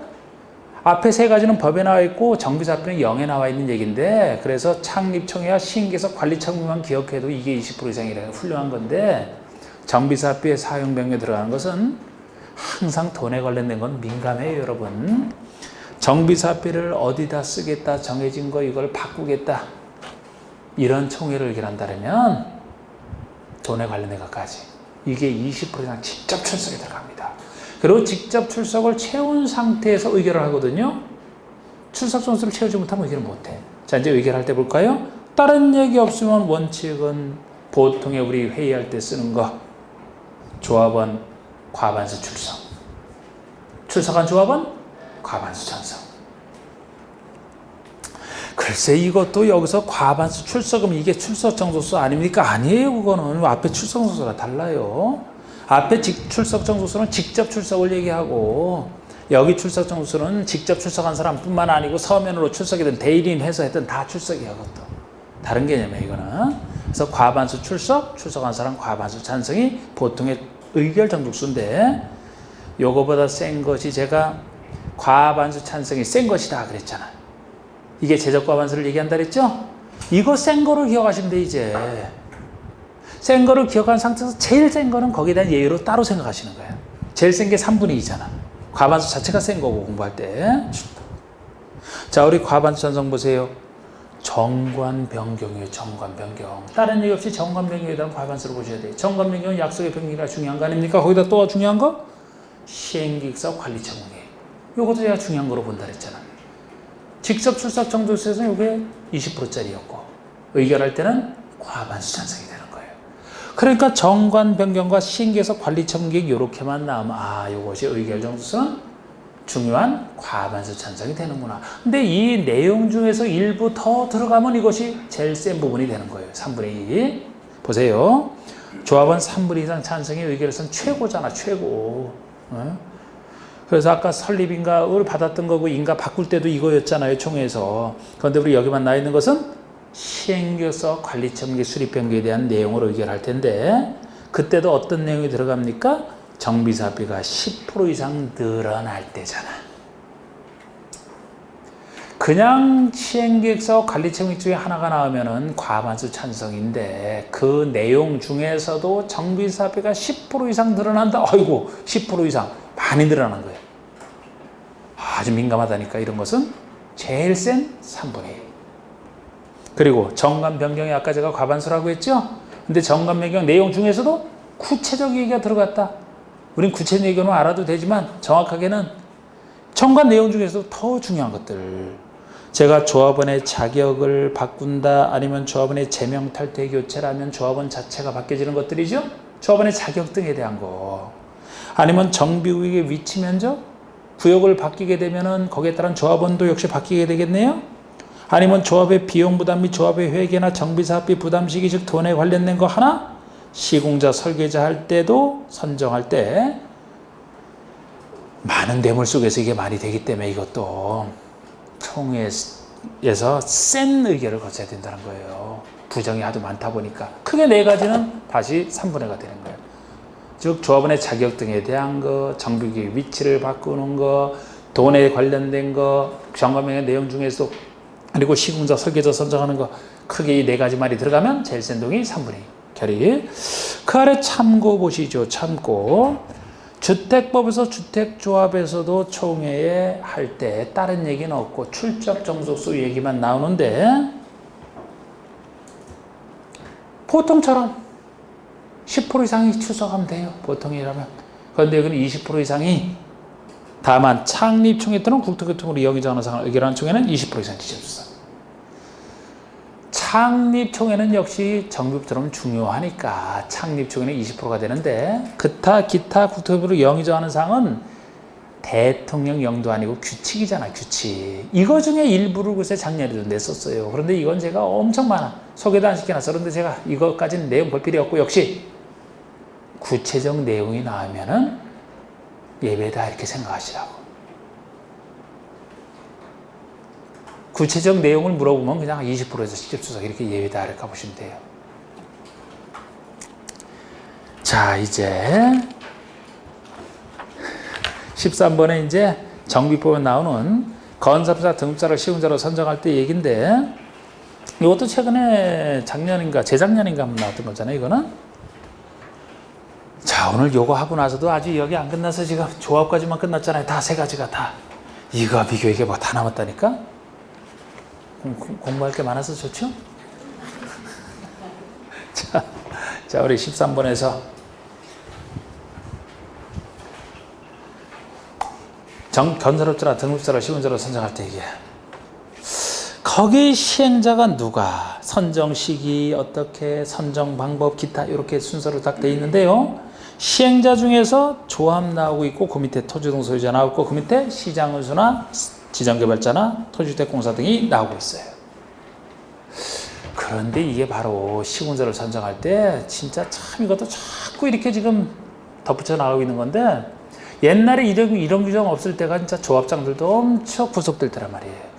앞에 세 가지는 법에 나와 있고 정비사비는 0에 나와 있는 얘기인데, 그래서 창립총회와 시행계획서 관리청만 기억해도 이게 20% 이상이라는 훌륭한 건데, 정비사비의 사용 변경에 들어가는 것은 항상 돈에 관련된 건 민감해요, 여러분. 정비사비를 어디다 쓰겠다 정해진 거 이걸 바꾸겠다 이런 총회를 의결한다면 돈에 관련된 것까지 이게 20% 이상 직접 출석에 들어갑니다. 그리고 직접 출석을 채운 상태에서 의결을 하거든요. 출석 점수를 채우지 못하면 의결을 못해. 자, 이제 의결할 때 볼까요? 다른 얘기 없으면 원칙은 보통에 우리 회의할 때 쓰는 거. 조합원 과반수 출석. 출석한 조합원 과반수 찬성. 글쎄 이것도 여기서 과반수 출석이면 이게 출석 정도수 아닙니까? 아니에요. 그거는 앞에 출석 정도수가 달라요. 앞에 출석 정도수는 직접 출석을 얘기하고 여기 출석 정도수는 직접 출석한 사람뿐만 아니고 서면으로 출석이든 대리인 해서 했든 다 출석이야. 그것도 다른 개념이에요. 이거는. 그래서 과반수 출석, 출석한 사람 과반수 찬성이 보통의 의결 정도수인데 요거보다 센 것이 제가 과반수 찬성이 센 것이다 그랬잖아. 이게 제적 과반수를 얘기한다 그랬죠? 이거 센 거를 기억하시면 돼. 이제 센 거를 기억한 상태에서 제일 센 거는 거기에 대한 예의로 따로 생각하시는 거예요. 제일 센 게 3분의 2잖아. 과반수 자체가 센 거고 공부할 때. 자, 우리 과반수 찬성 보세요. 정관 변경이에요. 정관 변경. 다른 얘기 없이 정관 변경에 대한 과반수를 보셔야 돼요. 정관 변경은 약속의 변경이라 중요한 거 아닙니까? 거기다 또 중요한 거? 시행기획서 관리처분계. 요것도 제가 중요한 거로 본다 그랬잖아. 직접 출석 정도수에서는 이게 20%짜리였고 의결할 때는 과반수 찬성이 되는 거예요. 그러니까 정관 변경과 시행계획서 관리처분계획 이렇게만 나오면 이것이 의결 정도수는 중요한 과반수 찬성이 되는구나. 근데 이 내용 중에서 일부 더 들어가면 이것이 제일 센 부분이 되는 거예요. 3분의 2. 보세요. 조합원 3분의 2 이상 찬성이 의결에서는 최고잖아. 최고. 그래서 아까 설립인가를 받았던 거고 인가 바꿀 때도 이거였잖아요. 총회에서. 그런데 우리 여기만 나와 있는 것은 시행계획서 관리처분계 수립변경에 대한 내용을 의결할 텐데 그때도 어떤 내용이 들어갑니까? 정비사비가 10% 이상 늘어날 때잖아. 그냥 시행계획서 관리처분계 중에 하나가 나오면은 과반수 찬성인데 그 내용 중에서도 정비사비가 10% 이상 늘어난다. 아이고 10% 이상 많이 늘어나는 거예요. 아주 민감하다니까. 이런 것은 제일 센 3분의 1. 그리고 정관 변경이 아까 제가 과반수라고 했죠. 근데 정관 변경 내용 중에서도 구체적 얘기가 들어갔다. 우린 구체적 얘기는 알아도 되지만 정확하게는 정관 내용 중에서도 더 중요한 것들. 제가 조합원의 자격을 바꾼다 아니면 조합원의 제명 탈퇴 교체라면 조합원 자체가 바뀌어지는 것들이죠. 조합원의 자격 등에 대한 거. 아니면 정비구역의 위치 면적, 구역을 바뀌게 되면은 거기에 따른 조합원도 역시 바뀌게 되겠네요. 아니면 조합의 비용 부담 및 조합의 회계나 정비사업비 부담 시기 즉 돈에 관련된 거 하나, 시공자 설계자 할 때도 선정할 때 많은 대물 속에서 이게 많이 되기 때문에 이것도 총회에서 센 의결을 거쳐야 된다는 거예요. 부정이 하도 많다 보니까 크게 네 가지는 다시 3분의 1가 되는 거예요. 즉 조합원의 자격 등에 대한 거, 정비구역 위치를 바꾸는 거, 돈에 관련된 거, 점검의 내용 중에서 그리고 시공자 설계자 선정하는 거 크게 이 네 가지 말이 들어가면 제일 센 동이 3분의 2 결의. 그 아래 참고 보시죠. 참고. 주택법에서 주택조합에서도 총회에 할 때 다른 얘기는 없고 출적 정속수 얘기만 나오는데 보통처럼 10% 이상이 출석하면 돼요. 보통이라면. 그런데 여기는 20% 이상이 다만 창립총회 또는 국토교통부로 영의정하는 사항을 의결하는 총회는 20% 이상 지정수사. 창립총회는 역시 정비법처럼 중요하니까 창립총회는 20%가 되는데 기타 국토교통부로 영의정하는 사항은 대통령 영도 아니고 규칙이잖아. 규칙. 이거 중에 일부를 글쎄 작년에도 냈었어요. 그런데 이건 제가 엄청 많아. 소개도 안 시켜놨어. 그런데 제가 이것까지는 내용 볼 필요 없고 역시 구체적 내용이 나오면은 예외다 이렇게 생각하시라고. 구체적 내용을 물어보면 그냥 20%에서 직접수석 이렇게 예외다 이렇게 보시면 돼요. 자, 이제 13번에 이제 정비법에 나오는 건설사 등급자를 시공자로 선정할 때 얘기인데 이것도 최근에 작년인가 재작년인가 한번 나왔던 거잖아요. 이거는. 자, 오늘 요거 하고 나서도 아직 여기 안 끝나서 지금 조합까지만 끝났잖아요. 다 세 가지가 다. 이거 비교 이게 뭐 다 남았다니까? 공부할 게 많아서 좋죠? 자, 우리 13번에서 건설업자나 등록자라 시군자로 선정할 때 이게 거기 시행자가 누가, 선정 시기, 어떻게, 선정 방법, 기타 이렇게 순서로 딱 돼 있는데요. 시행자 중에서 조합 나오고 있고 그 밑에 토지등 소유자 나오고 있고 그 밑에 시장운수나 지정개발자나 토지주택공사 등이 나오고 있어요. 그런데 이게 바로 시군자를 선정할 때 진짜 참 이것도 자꾸 이렇게 지금 덧붙여 나가고 있는 건데 옛날에 이런 규정 없을 때가 진짜 조합장들도 엄청 구속될 때란 말이에요.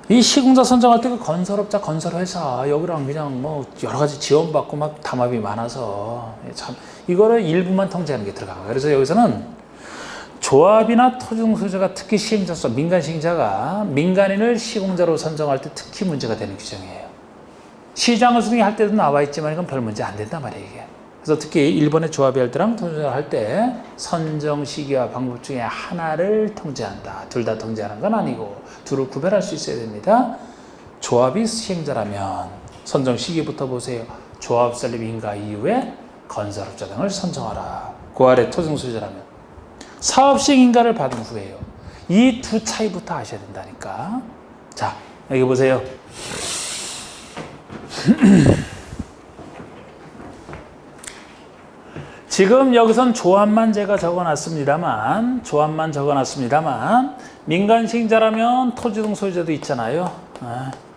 이 시공자 선정할 때 그 건설업자, 건설회사 여기랑 그냥 뭐 여러 가지 지원받고 막 담합이 많아서 참 이거를 일부만 통제하는 게 들어간 거예요. 그래서 여기서는 조합이나 토지등 소유자가 특히 시행자서 민간 시행자가 민간인을 시공자로 선정할 때 특히 문제가 되는 규정이에요. 시장을 수등할 때도 나와 있지만 이건 별 문제 안 된단 말이에요. 이게. 그래서 특히 일본의 조합이 할 때랑 토지를 할 때 선정 시기와 방법 중에 하나를 통제한다. 둘 다 통제하는 건 아니고 둘을 구별할 수 있어야 됩니다. 조합이 시행자라면 선정 시기부터 보세요. 조합 설립 인가 이후에 건설업자 등을 선정하라. 그 아래 토지등 소유자라면 사업 시행 인가를 받은 후에요. 이 두 차이부터 아셔야 된다니까. 자, 여기 보세요. 지금 여기선 조합만 제가 적어놨습니다만 민간 시행자라면 토지등 소유자도 있잖아요.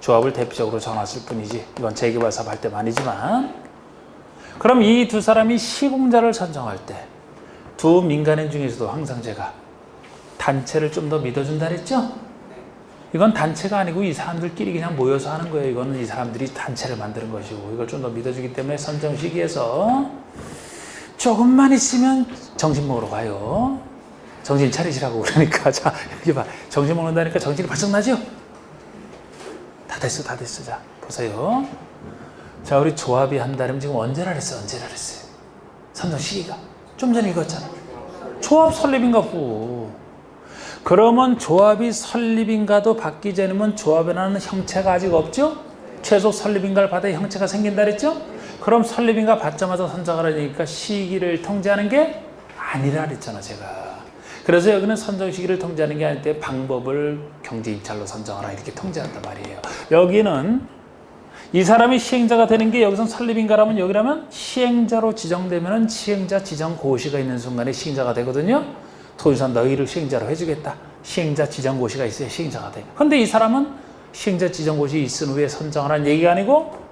조합을 대표적으로 적어놨을 뿐이지 이건 재개발 사업 할 때만 아니지만 그럼 이 두 사람이 시공자를 선정할 때 두 민간인 중에서도 항상 제가 단체를 좀 더 믿어준다 그랬죠? 이건 단체가 아니고 이 사람들끼리 그냥 모여서 하는 거예요. 이거는 이 사람들이 단체를 만드는 것이고 이걸 좀 더 믿어주기 때문에 선정 시기에서 조금만 있으면 점심 먹으러 가요. 정신 차리시라고 그러니까 자 여기 봐 점심 먹는다니까 정신이 바짝 나죠? 다 됐어. 자 보세요. 자 우리 조합이 한다면 지금 언제라 그랬어요? 선정 시기가 좀 전에 읽었잖아. 조합 설립인가 후. 그러면 조합이 설립인가도 받기 전이면 조합이라는 형체가 아직 없죠? 최소 설립인가를 받아야 형체가 생긴다 그랬죠? 그럼 설립인가 받자마자 선정하라니까 시기를 통제하는 게 아니라 그랬잖아 제가. 그래서 여기는 선정 시기를 통제하는 게 아닐 때 방법을 경제 입찰로 선정하라 이렇게 통제한단 말이에요. 여기는 이 사람이 시행자가 되는 게 여기선 설립인가라면 여기라면 시행자로 지정되면은 시행자 지정 고시가 있는 순간에 시행자가 되거든요. 토지사 너희를 시행자로 해주겠다. 시행자 지정 고시가 있어야 시행자가 돼. 근데 이 사람은 시행자 지정 고시 있은 후에 선정하라는 얘기가 아니고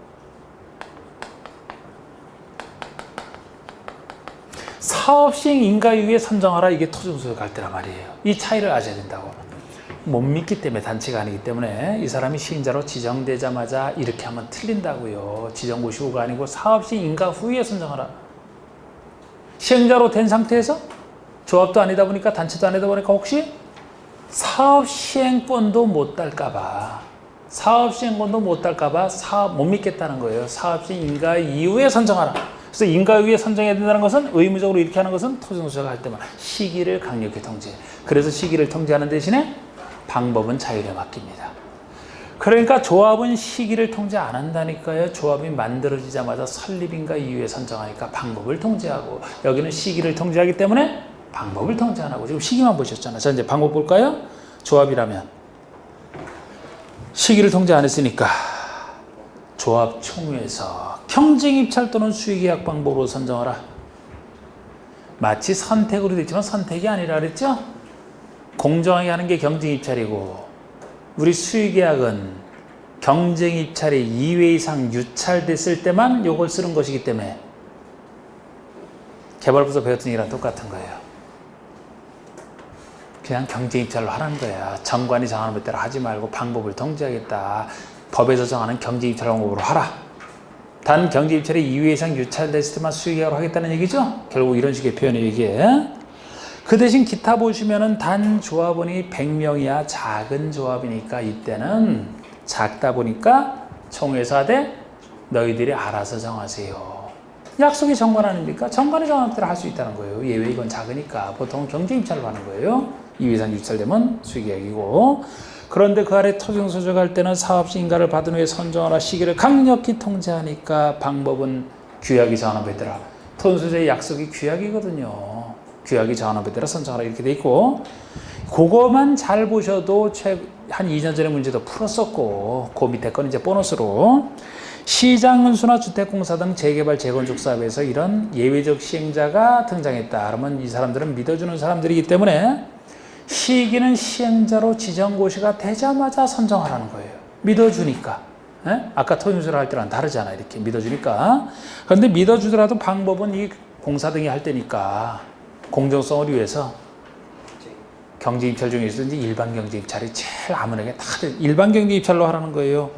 사업 시행 인가 이후에 선정하라 이게 토지등 소유가 갈 때란 말이에요. 이 차이를 아셔야 된다고. 못 믿기 때문에 단체가 아니기 때문에 이 사람이 시행자로 지정되자마자 이렇게 하면 틀린다고요. 지정 고시 후가 아니고 사업 시행 인가 후에 선정하라. 시행자로 된 상태에서 조합도 아니다 보니까 단체도 아니다 보니까 혹시 사업 시행권도 못 딸까봐 사업 못 믿겠다는 거예요. 사업 시행 인가 이후에 선정하라. 그래서 인가 이후에 선정해야 된다는 것은 의무적으로 이렇게 하는 것은 토지등 소유자가 할 때만 시기를 강력히 통제. 그래서 시기를 통제하는 대신에 방법은 자율에 맡깁니다. 그러니까 조합은 시기를 통제 안 한다니까요. 조합이 만들어지자마자 설립인가 이후에 선정하니까 방법을 통제하고 여기는 시기를 통제하기 때문에 방법을 통제 안 하고 지금 시기만 보셨잖아요. 자 이제 방법 볼까요? 조합이라면 시기를 통제 안 했으니까 조합 총회에서 경쟁 입찰 또는 수의계약 방법으로 선정하라. 마치 선택으로 됐지만 선택이 아니라 그랬죠? 공정하게 하는 게 경쟁 입찰이고 우리 수의계약은 경쟁 입찰이 2회 이상 유찰됐을 때만 이걸 쓰는 것이기 때문에 개발부서 배웠던 얘기랑 똑같은 거예요. 그냥 경쟁 입찰로 하라는 거야. 정관이 정하는 것대로 하지 말고 방법을 통제하겠다. 법에서 정하는 경쟁 입찰 방법으로 하라. 단 경쟁 입찰이 2회 이상 유찰됐을 때만 수의계약으로 하겠다는 얘기죠. 결국 이런 식의 표현이에요 이게. 그 대신 기타 보시면은 단 조합원이 100명이야 작은 조합이니까 이때는 작다 보니까 총회에서 하되 너희들이 알아서 정하세요. 약속이 정관 아닙니까? 정관이 정하는 대로 할 수 있다는 거예요. 예외 이건 작으니까 보통 경쟁 입찰로 하는 거예요. 2회 이상 유찰되면 수의계약이고. 그런데 그 아래 토지등 소유자가 할 때는 사업시 인가를 받은 후에 선정하라. 시기를 강력히 통제하니까 방법은 규약이 정하는 거더라. 토지등 소유자의 약속이 규약이거든요. 규약이 정한 법에 따라 선정하라 이렇게 돼 있고, 그거만 잘 보셔도 한 2년 전에 문제도 풀었었고, 그 밑에 건 이제 보너스로 시장은수나 주택공사 등 재개발 재건축 사업에서 이런 예외적 시행자가 등장했다. 그러면 이 사람들은 믿어주는 사람들이기 때문에 시기는 시행자로 지정고시가 되자마자 선정하라는 거예요. 믿어주니까. 예? 아까 토인수를 할 때랑 다르잖아. 이렇게 믿어주니까. 그런데 믿어주더라도 방법은 이 공사 등이 할 때니까 공정성을 위해서 경제입찰 중에서 이제 일반 경제입찰이 제일 아무나게 다들 일반 경제입찰로 하라는 거예요.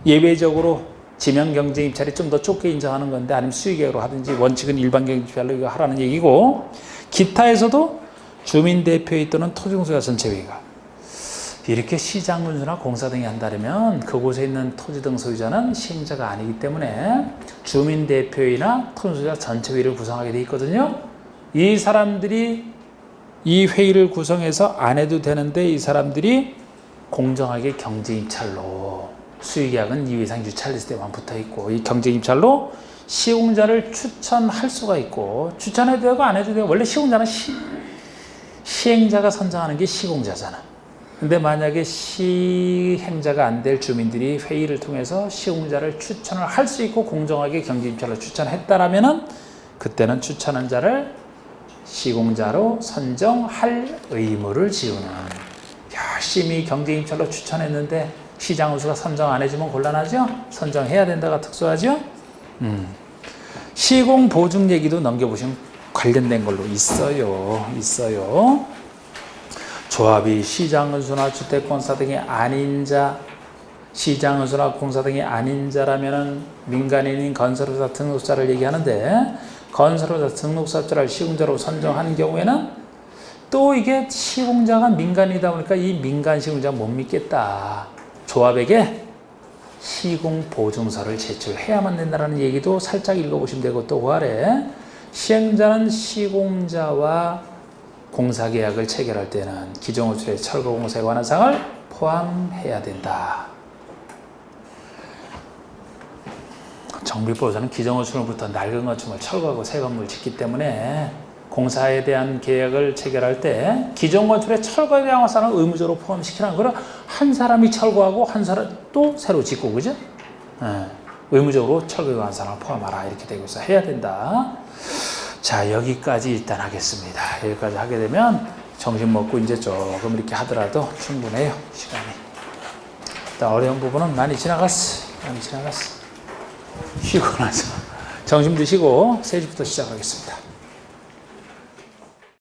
예외적으로 지명 경제입찰이 좀 더 좁게 인정하는 건데, 아니면 수의계획으로 하든지 원칙은 일반 경제입찰로 이거 하라는 얘기고, 기타에서도 주민대표회 또는 토지공사 전체회의가 이렇게 시장군수나 공사 등이 한다면 그곳에 있는 토지 등 소유자는 시행자가 아니기 때문에 주민대표회의나 토지공사 전체회의를 구성하게 돼 있거든요. 이 사람들이 이 회의를 구성해서 안 해도 되는데, 이 사람들이 공정하게 경제입찰로, 수의계약은 2회 이상 유찰 리스트에만 붙어 있고, 이 경제입찰로 시공자를 추천할 수가 있고, 추천해도 되고 안 해도 되고, 원래 시공자는 시행자가 선정하는 게 시공자잖아. 근데 만약에 시행자가 안 될 주민들이 회의를 통해서 시공자를 추천을 할 수 있고 공정하게 경제입찰로 추천했다라면은, 그때는 추천한 자를 시공자로 선정할 의무를 지우는, 열심히 경제입찰로 추천했는데 시장은수가 선정 안 해주면 곤란하죠? 선정해야 된다가 특수하죠? 시공보증 얘기도 넘겨보시면 관련된 걸로 있어요. 조합이 시장은수나 주택공사 등이 아닌 자, 시장은수나 공사 등이 아닌 자라면은 민간인인 건설회사 등록사를 얘기하는데, 건설회사 등록사업자를 시공자로 선정한 경우에는 또 이게 시공자가 민간이다 보니까 이 민간 시공자가 못 믿겠다. 조합에게 시공보증서를 제출해야만 된다는 얘기도 살짝 읽어보시면 되고, 또 그 아래 시행자는 시공자와 공사계약을 체결할 때는 기존호출의 철거공사에 관한 사항을 포함해야 된다. 정비법에서는 기존건축물부터 낡은 건축물 철거하고 새 건물 짓기 때문에 공사에 대한 계약을 체결할 때 기존 건축물의 철거에 대한 사항을 의무적으로 포함시키는 거를 한 사람이 철거하고 한 사람 또 새로 짓고, 그죠? 의무적으로 철거에 관한 사항을 포함하라 이렇게 되고 있어. 해야 된다. 자, 여기까지 일단 하겠습니다. 여기까지 하게 되면 점심 먹고 이제 조금 이렇게 하더라도 충분해요, 시간이. 일단 어려운 부분은 많이 지나갔어. 쉬고 나서 점심 드시고 3시부터 시작하겠습니다.